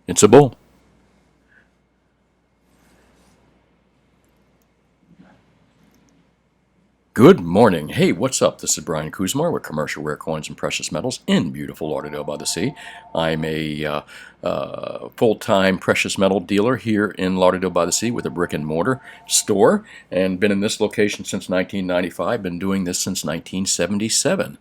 It's a bull. Good morning. Hey, what's up? This is Brian Kuzmar with Commercial Rare Coins and Precious Metals in beautiful Lauderdale by the Sea. I'm a full-time precious metal dealer here in Lauderdale by the Sea with a brick and mortar store, and been in this location since 1995. Been doing this since 1977.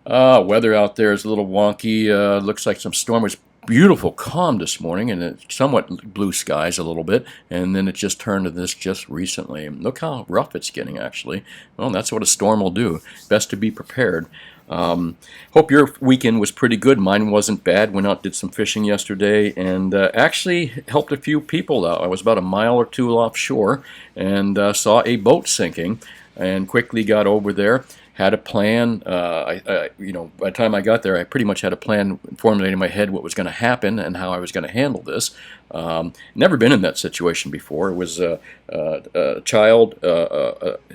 Weather out there is a little wonky. Looks like some storm. Was beautiful, calm this morning, and it somewhat blue skies a little bit, and then it just turned to this just recently. Look how rough it's getting, actually. Well, that's what a storm will do. Best to be prepared. Hope your weekend was pretty good. Mine wasn't bad. Went out, did some fishing yesterday, and actually helped a few people out. I was about a mile or two offshore and saw a boat sinking, and quickly got over there. Had a plan. By the time I got there, I pretty much had a plan formulated in my head what was going to happen and how I was going to handle this. Never been in that situation before. It was a child,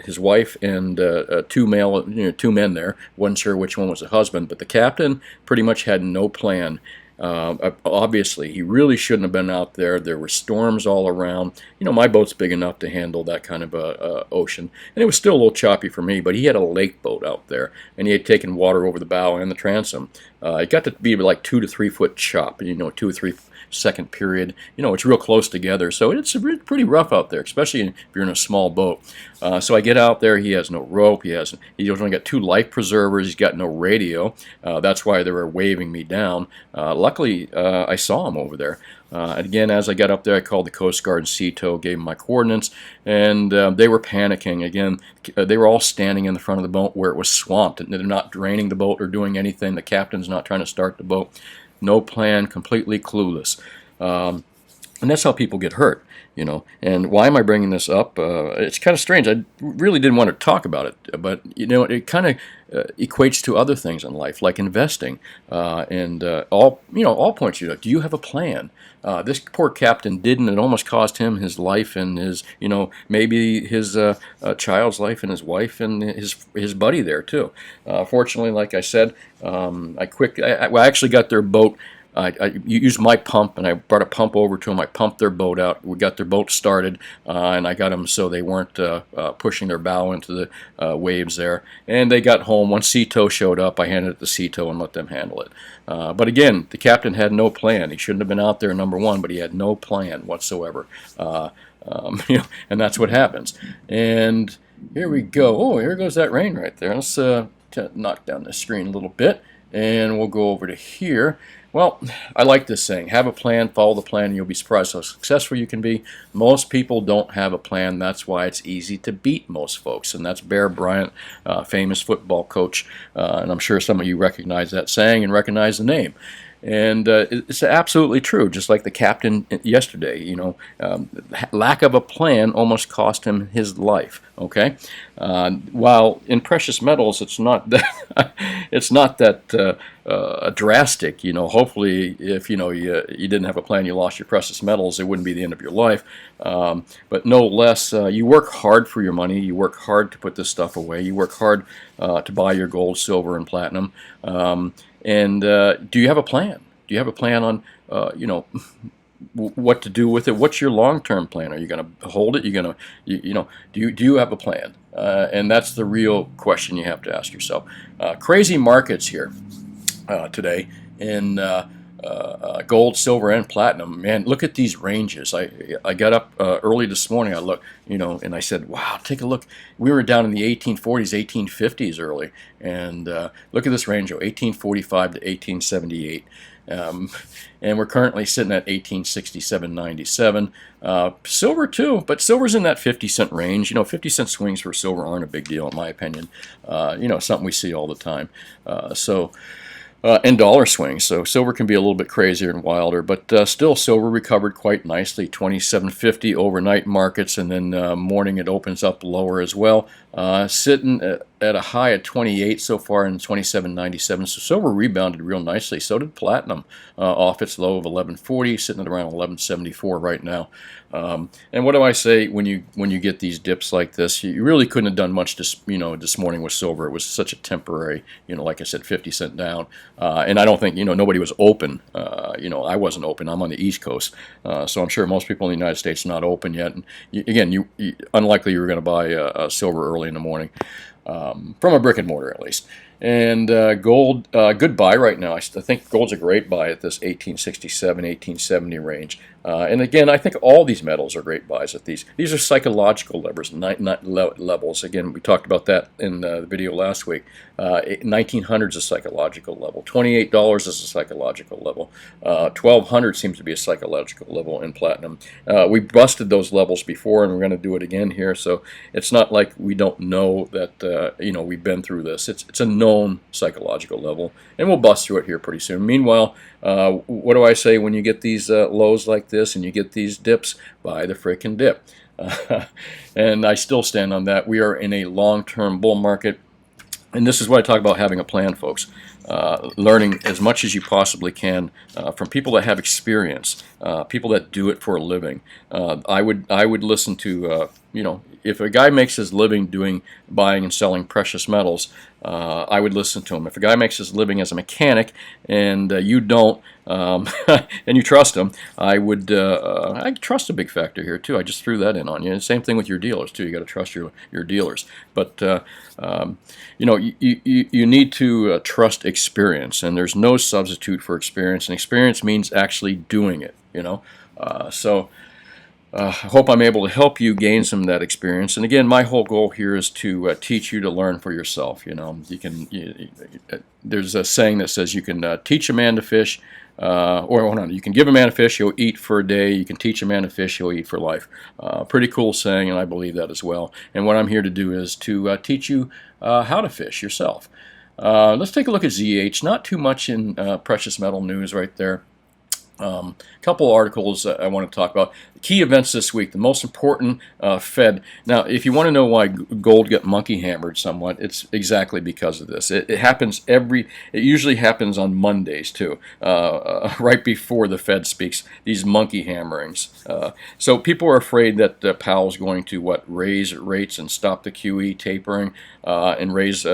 his wife, and two men there. Wasn't sure which one was the husband, but the captain pretty much had no plan. Obviously, he really shouldn't have been out there. There were storms all around. My boat's big enough to handle that kind of ocean, and it was still a little choppy for me. But he had a lake boat out there, and he had taken water over the bow and the transom. It got to be like 2 to 3 foot chop. 2 or 3 second period. It's real close together, so it's pretty rough out there, especially if you're in a small boat. So I get out there. He has no rope. He's only got 2 life preservers. He's got no radio. That's why they were waving me down. Luckily, I saw him over there. Again, as I got up there, I called the Coast Guard and Sea Tow, gave them my coordinates, and they were panicking. Again, they were all standing in the front of the boat where it was swamped, and they're not draining the boat or doing anything. The captain's not trying to start the boat. No plan, completely clueless. And that's how people get hurt, And why am I bringing this up? It's kind of strange. I really didn't want to talk about it, but, it kind of equates to other things in life, like investing. And all points you to, do you have a plan? This poor captain didn't. It almost cost him his life and his, maybe his child's life and his wife and his buddy there too. Fortunately, like I said, I actually got their boat. I used my pump, and I brought a pump over to them. I pumped their boat out. We got their boat started, and I got them so they weren't pushing their bow into the waves there. And they got home. Once Sea Tow showed up, I handed it to Sea Tow and let them handle it. But again, the captain had no plan. He shouldn't have been out there, number one, but he had no plan whatsoever. And that's what happens. And here we go. Oh, here goes that rain right there. Let's knock down the screen a little bit, and we'll go over to here. Well, I like this saying, have a plan, follow the plan, and you'll be surprised how successful you can be. Most people don't have a plan. That's why it's easy to beat most folks. And that's Bear Bryant, famous football coach. And I'm sure some of you recognize that saying and recognize the name. And it's absolutely true, just like the captain yesterday. Lack of a plan almost cost him his life. Okay, while in precious metals, it's not that it's not that drastic. Hopefully, if you didn't have a plan, you lost your precious metals, it wouldn't be the end of your life. But no less, you work hard for your money. You work hard to put this stuff away. You work hard to buy your gold, silver, and platinum. And do you have a plan? Do you have a plan on, what to do with it? What's your long-term plan? Are you going to hold it? You're going to, do you have a plan? And that's the real question you have to ask yourself. Crazy markets here today in gold, silver, and platinum. Man, look at these ranges. I got up early this morning. I looked, and I said, wow, take a look. We were down in the 1840s, 1850s early. And look at this range, 1845 to 1878. And we're currently sitting at 1867.97. Silver too, but silver's in that 50-cent range. 50-cent swings for silver aren't a big deal in my opinion. Something we see all the time. And dollar swings. So silver can be a little bit crazier and wilder, but still silver recovered quite nicely. 27.50 overnight markets, and then morning it opens up lower as well. sitting at a high of 28 so far in 27.97. So silver rebounded real nicely. So did platinum, off its low of 11.40, sitting at around 11.74 right now. And what do I say when you get these dips like this? You really couldn't have done much this morning with silver. It was such a temporary, like I said, 50 cent down. And I don't think nobody was open. I wasn't open. I'm on the East Coast, so I'm sure most people in the United States are not open yet. And again, unlikely you were going to buy silver early in the morning, from a brick and mortar at least. And gold, good buy right now. I think gold's a great buy at this 1867, 1870 range. And again, I think all these metals are great buys at these. These are psychological levels, not levels. Again, we talked about that in the video last week. 1900 is a psychological level. $28 is a psychological level. 1200 seems to be a psychological level in platinum. We busted those levels before, and we're going to do it again here. So it's not like we don't know that we've been through this. It's a known psychological level, and we'll bust through it here pretty soon. Meanwhile, what do I say when you get these lows like this and you get these dips? Buy the frickin' dip. And I still stand on that. We are in a long-term bull market, and this is what I talk about having a plan, folks. Learning as much as you possibly can from people that have experience, people that do it for a living. I would listen to if a guy makes his living buying and selling precious metals, I would listen to him. If a guy makes his living as a mechanic and you don't, and you trust him, I trust a big factor here too. I just threw that in on you. And same thing with your dealers too. You got to trust your dealers. But you need to trust experience, and there's no substitute for experience. And experience means actually doing it. I hope I'm able to help you gain some of that experience. And again, my whole goal here is to teach you to learn for yourself. There's a saying that says you can teach a man to fish, you can give a man a fish, he'll eat for a day. You can teach a man to fish, he'll eat for life. Pretty cool saying, and I believe that as well. And what I'm here to do is to teach you how to fish yourself. Let's take a look at ZH. Not too much in precious metal news right there. Couple articles I want to talk about. Key events this week. The most important Fed. Now, if you want to know why gold got monkey hammered somewhat, it's exactly because of this. It happens it usually happens on Mondays too, right before the Fed speaks. These monkey hammerings. So people are afraid that Powell's going to raise rates and stop the QE tapering and raise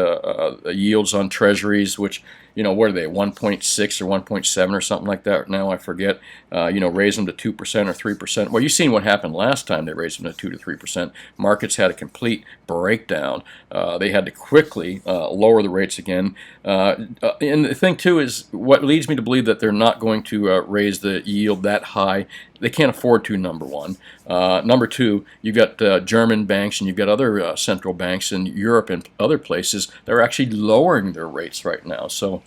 yields on Treasuries, which what are they, 1.6 or 1.7 or something like that now, I forget. Raise them to 2% or 3%. Well, you've seen what happened last time they raised them to 2 to 3%. Markets had a complete breakdown. They had to quickly lower the rates again. And the thing, too, is what leads me to believe that they're not going to raise the yield that high. They can't afford to, number one. Number two, you've got German banks and you've got other central banks in Europe and other places that are actually lowering their rates right now. So,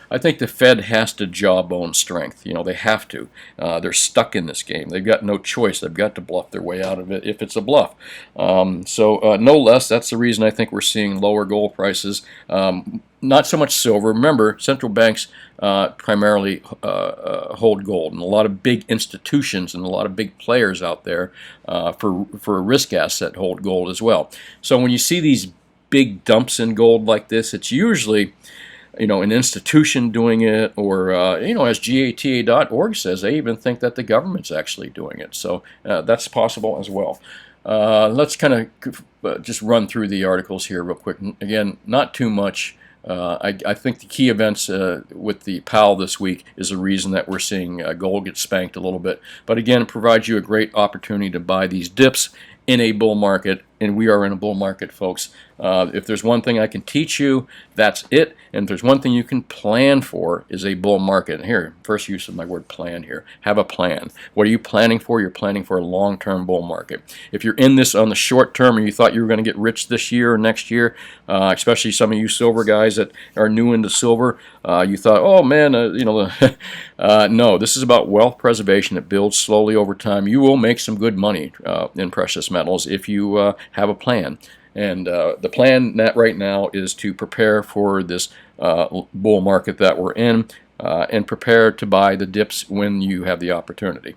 I think the Fed has to jawbone strength. They have to. They're stuck in this game. They've got no choice. They've got to bluff their way out of it if it's a bluff. No less, that's the reason I think we're seeing lower gold prices. Not so much silver. Remember, central banks primarily hold gold, and a lot of big institutions and a lot of big players out there for a risk asset hold gold as well. So when you see these big dumps in gold like this, it's usually an institution doing it, or as GATA.org says, they even think that the government's actually doing it. So that's possible as well. Let's kind of just run through the articles here real quick. Again, not too much. I think the key events with the Powell this week is the reason that we're seeing gold get spanked a little bit. But again, it provides you a great opportunity to buy these dips in a bull market, and we are in a bull market, folks. If there's one thing I can teach you, that's it. And if there's one thing you can plan for, is a bull market. And here, first use of my word plan here. Have a plan. What are you planning for? You're planning for a long-term bull market. If you're in this on the short term and you thought you were going to get rich this year or next year, especially some of you silver guys that are new into silver, you thought, oh man, no, this is about wealth preservation that builds slowly over time. You will make some good money in precious metals if you have a plan. And the plan right now is to prepare for this bull market that we're in, and prepare to buy the dips when you have the opportunity.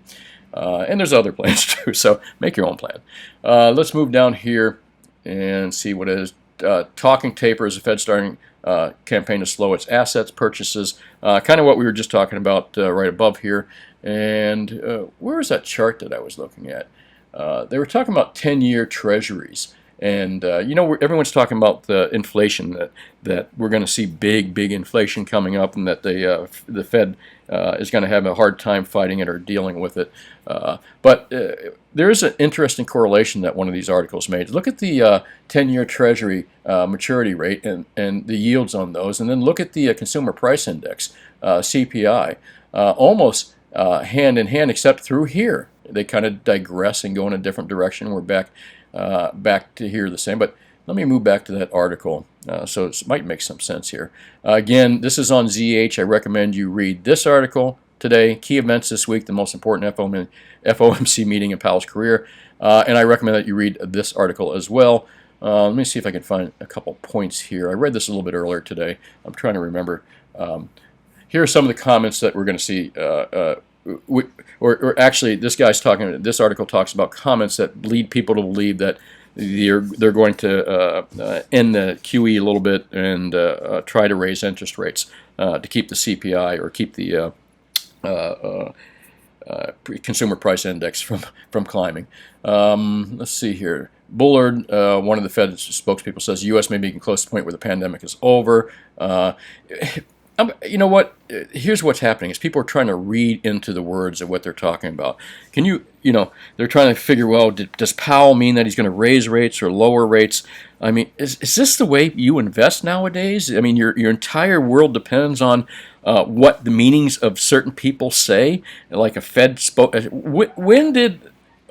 And there's other plans too, so make your own plan. Let's move down here and see what it is. Talking taper is the Fed starting campaign to slow its assets purchases. Kind of what we were just talking about right above here. And where is that chart that I was looking at? They were talking about 10-year treasuries. And everyone's talking about the inflation, that we're going to see big inflation coming up, and that the Fed is going to have a hard time fighting it or dealing with it. But there is an interesting correlation that one of these articles made. Look at the 10-year Treasury maturity rate and the yields on those, and then look at the Consumer Price Index, CPI, almost hand in hand, except through here. They kind of digress and go in a different direction. We're back to here the same. But let me move back to that article so it might make some sense here. Again, this is on ZH. I recommend you read this article today, Key Events This Week, the most important FOMC meeting in Powell's career. And I recommend that you read this article as well. Let me see if I can find a couple points here. I read this a little bit earlier today. I'm trying to remember. Here are some of the comments that we're going to see. Or actually, this article talks about comments that lead people to believe that they're going to end the QE a little bit and try to raise interest rates to keep the CPI or keep the consumer price index from climbing. Let's see here. Bullard, one of the Fed spokespeople, says the U.S. may be close to the point where the pandemic is over. You know what? Here's what's happening: is people are trying to read into the words of what they're talking about. They're trying to figure, well, does Powell mean that he's going to raise rates or lower rates? I mean, is this the way you invest nowadays? I mean, your entire world depends on what the meanings of certain people say. Like a Fed spoke. When did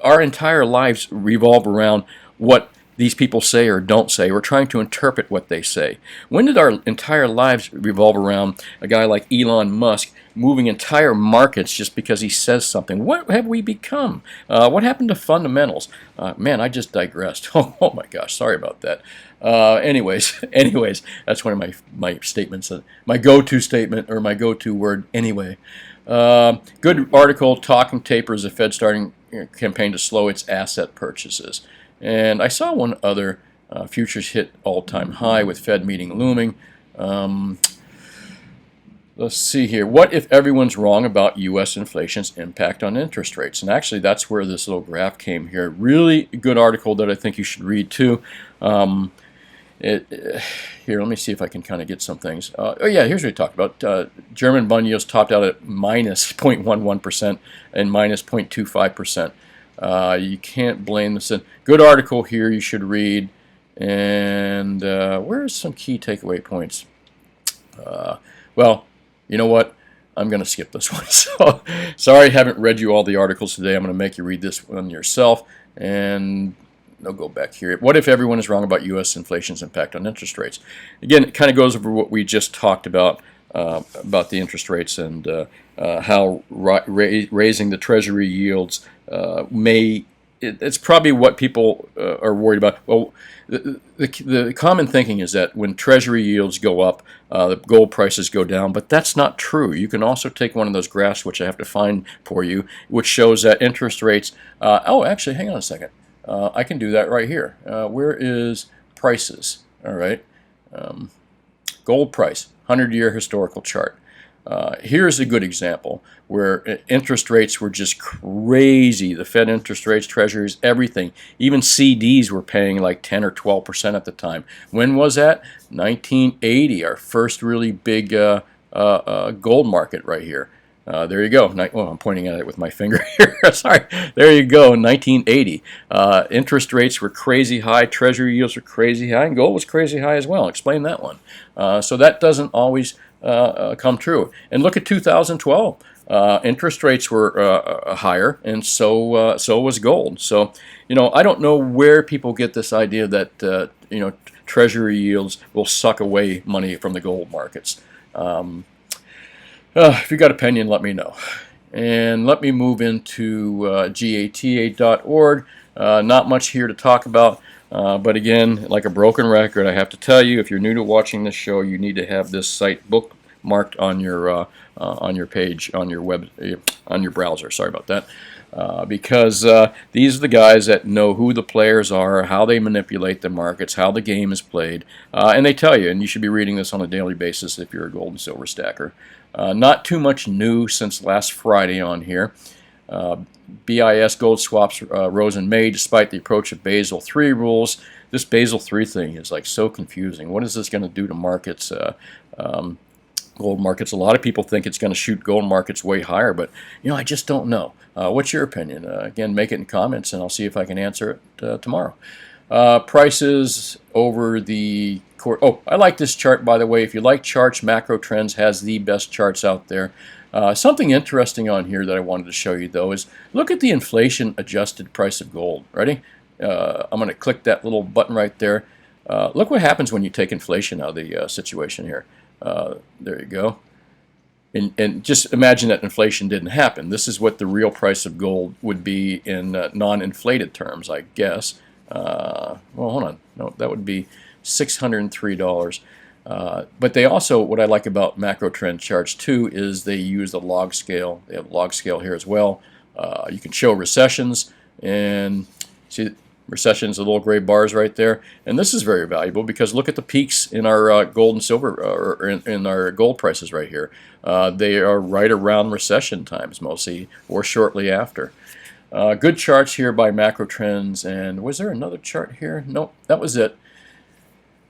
our entire lives revolve around what these people say or don't say? We're trying to interpret what they say. When did our entire lives revolve around a guy like Elon Musk moving entire markets just because he says something? What have we become? What happened to fundamentals? Man, I just digressed. Oh my gosh, sorry about that. Anyways, that's one of my statements, my go-to statement or my go-to word. Anyway, good article. Talking tapers the Fed starting campaign to slow its asset purchases. And I saw one other, futures hit all-time high with Fed meeting looming. Let's see here. What if everyone's wrong about U.S. inflation's impact on interest rates? And actually, that's where this little graph came here. Really good article that I think you should read too. Here, let me see if I can kind of get some things. Oh yeah, here's what we talked about. German bond yields topped out at minus 0.11% and minus 0.25%. You can't blame this. Good article here you should read. And where's some key takeaway points? Well, you know what? I'm going to skip this one. So sorry I haven't read you all the articles today. I'm going to make you read this one yourself. And I'll go back here. What if everyone is wrong about U.S. inflation's impact on interest rates? Again, it kind of goes over what we just talked about the interest rates and how raising the Treasury yields it's probably what people are worried about. Well, the common thinking is that when Treasury yields go up, the gold prices go down, but that's not true. You can also take one of those graphs, which I have to find for you, which shows that interest rates. Actually, hang on a second. I can do that right here. Where is prices? All right. Gold price, 100-year historical chart. Here's a good example where interest rates were just crazy. The Fed interest rates, treasuries, everything. Even CDs were paying like 10 or 12% at the time. When was that? 1980, our first really big gold market right here. There you go. Well, I'm pointing at it with my finger here. Sorry. There you go. 1980. Interest rates were crazy high. Treasury yields were crazy high. And gold was crazy high as well. Explain that one. So that doesn't always come true. And look at 2012. Interest rates were higher, and so was gold. So, I don't know where people get this idea that, Treasury yields will suck away money from the gold markets. If you got an opinion, let me know. And let me move into gata.org. Not much here to talk about, but again, like a broken record, I have to tell you, if you're new to watching this show, you need to have this site bookmarked on your page, on your web, on your browser. Sorry about that. because these are the guys that know who the players are, how they manipulate the markets, how the game is played, and they tell you, and you should be reading this on a daily basis if you're a gold and silver stacker. Not too much new since last Friday on here. BIS gold swaps rose in May despite the approach of Basel III rules. This Basel III thing is like so confusing. What is this going to do to markets? Gold markets. A lot of people think it's going to shoot gold markets way higher, but I just don't know. What's your opinion? Again, make it in comments, and I'll see if I can answer it tomorrow. Prices over the course. Oh, I like this chart, by the way. If you like charts, Macro Trends has the best charts out there. Something interesting on here that I wanted to show you, though, is look at the inflation-adjused price of gold. Ready? I'm going to click that little button right there. Look what happens when you take inflation out of the situation here. There you go. And just imagine that inflation didn't happen. This is what the real price of gold would be in non-inflated terms, I guess. Well, hold on. No, that would be $603. But they also, what I like about macro trend charts too, is they use the log scale. They have a log scale here as well. You can show recessions, and see recessions, the little gray bars right there. And this is very valuable because look at the peaks in our gold and silver, or in our gold prices right here. They are right around recession times mostly, or shortly after. Good charts here by macro trends. And was there another chart here? Nope, that was it.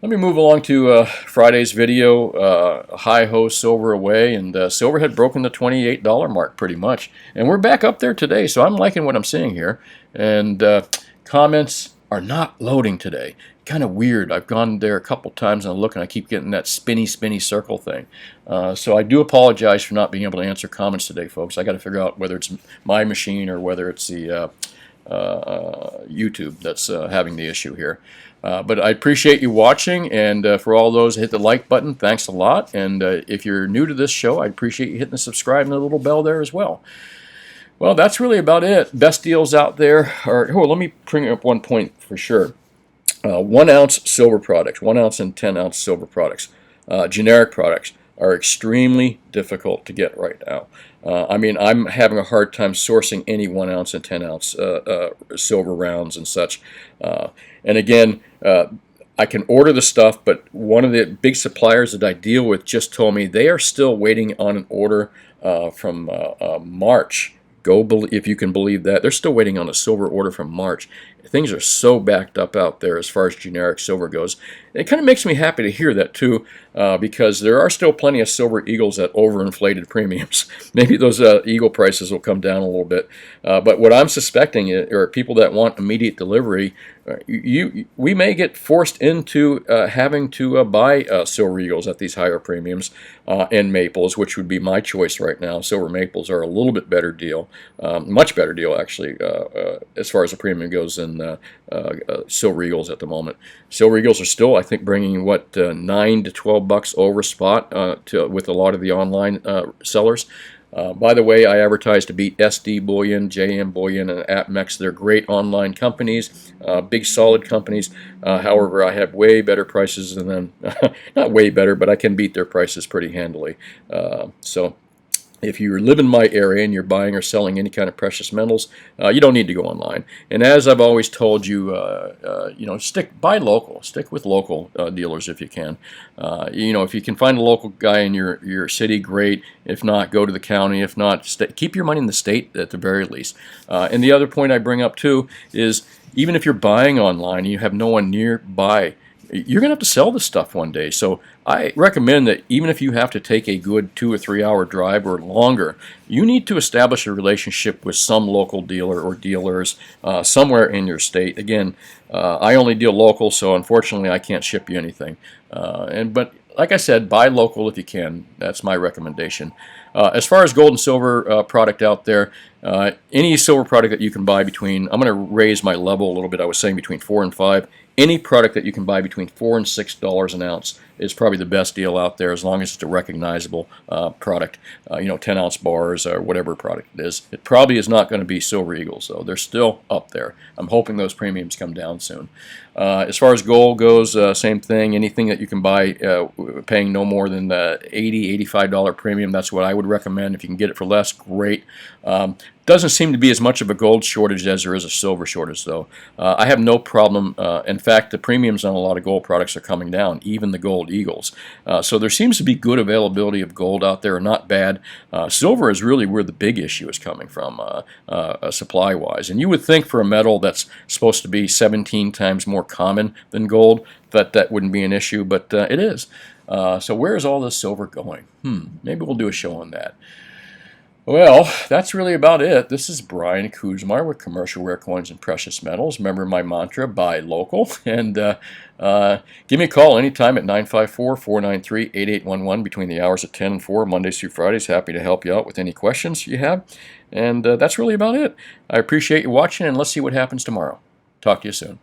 Let me move along to Friday's video. Hi-ho, silver away, and silver had broken the $28 mark pretty much. And we're back up there today, so I'm liking what I'm seeing here. And comments are not loading today. Kind of weird. I've gone there a couple times and I look and I keep getting that spinny circle thing. So I do apologize for not being able to answer comments today, folks. I got to figure out whether it's my machine or whether it's the YouTube that's having the issue here. But I appreciate you watching, and for all those, hit the like button. Thanks a lot. And if you're new to this show, I'd appreciate you hitting the subscribe and the little bell there as well. Well, that's really about it. Best deals out there are, oh, let me bring up one point for sure. 1 ounce silver products, 1 ounce and 10 ounce silver products, generic products are extremely difficult to get right now. I mean, I'm having a hard time sourcing any 1 ounce and 10 ounce silver rounds and such. And again, I can order the stuff, but one of the big suppliers that I deal with just told me they are still waiting on an order from March. If you can believe that. They're still waiting on a silver order from March. Things are so backed up out there as far as generic silver goes. It kind of makes me happy to hear that too, because there are still plenty of silver eagles at overinflated premiums. Maybe those eagle prices will come down a little bit. But what I'm suspecting are people that want immediate delivery. We may get forced into having to buy silver eagles at these higher premiums and maples, which would be my choice right now. Silver maples are a little bit better deal, much better deal actually, as far as the premium goes than silver eagles at the moment. Silver eagles are still, I think, bringing what $9 to $12 over spot with a lot of the online sellers. By the way, I advertise to beat SD Bullion, JM Bullion, and AppMex. They're great online companies, big solid companies. However, I have way better prices than them. Not way better, but I can beat their prices pretty handily. So if you live in my area and you're buying or selling any kind of precious metals, you don't need to go online. And as I've always told you, buy local. Stick with local dealers if you can. If you can find a local guy in your city, great. If not, go to the county. If not, keep your money in the state at the very least. And the other point I bring up too is even if you're buying online and you have no one nearby, you're going to have to sell this stuff one day. So I recommend that even if you have to take a good 2 or 3 hour drive or longer, you need to establish a relationship with some local dealer or dealers somewhere in your state. Again, I only deal local, so unfortunately I can't ship you anything. But like I said, buy local if you can. That's my recommendation. As far as gold and silver product out there, any silver product that you can buy between, I'm going to raise my level a little bit. I was saying between 4 and 5. Any product that you can buy between $4 and $6 an ounce is probably the best deal out there, as long as it's a recognizable product. 10 ounce bars or whatever product it is. It probably is not going to be silver eagles, though. They're still up there. I'm hoping those premiums come down soon. As far as gold goes, same thing. Anything that you can buy paying no more than the $80, $85 premium, that's what I would recommend. If you can get it for less, great. Doesn't seem to be as much of a gold shortage as there is a silver shortage, though. I have no problem. In fact, the premiums on a lot of gold products are coming down, even the gold eagles. So there seems to be good availability of gold out there, not bad. Silver is really where the big issue is coming from, supply-wise. And you would think for a metal that's supposed to be 17 times more common than gold, that wouldn't be an issue, but it is. So where is all this silver going? Maybe we'll do a show on that. Well, that's really about it. This is Brian Kuzmar with Commercial Rare Coins and Precious Metals. Remember my mantra, buy local. And give me a call anytime at 954-493-8811 between the hours of 10 and 4, Mondays through Fridays. Happy to help you out with any questions you have. And that's really about it. I appreciate you watching, and let's see what happens tomorrow. Talk to you soon.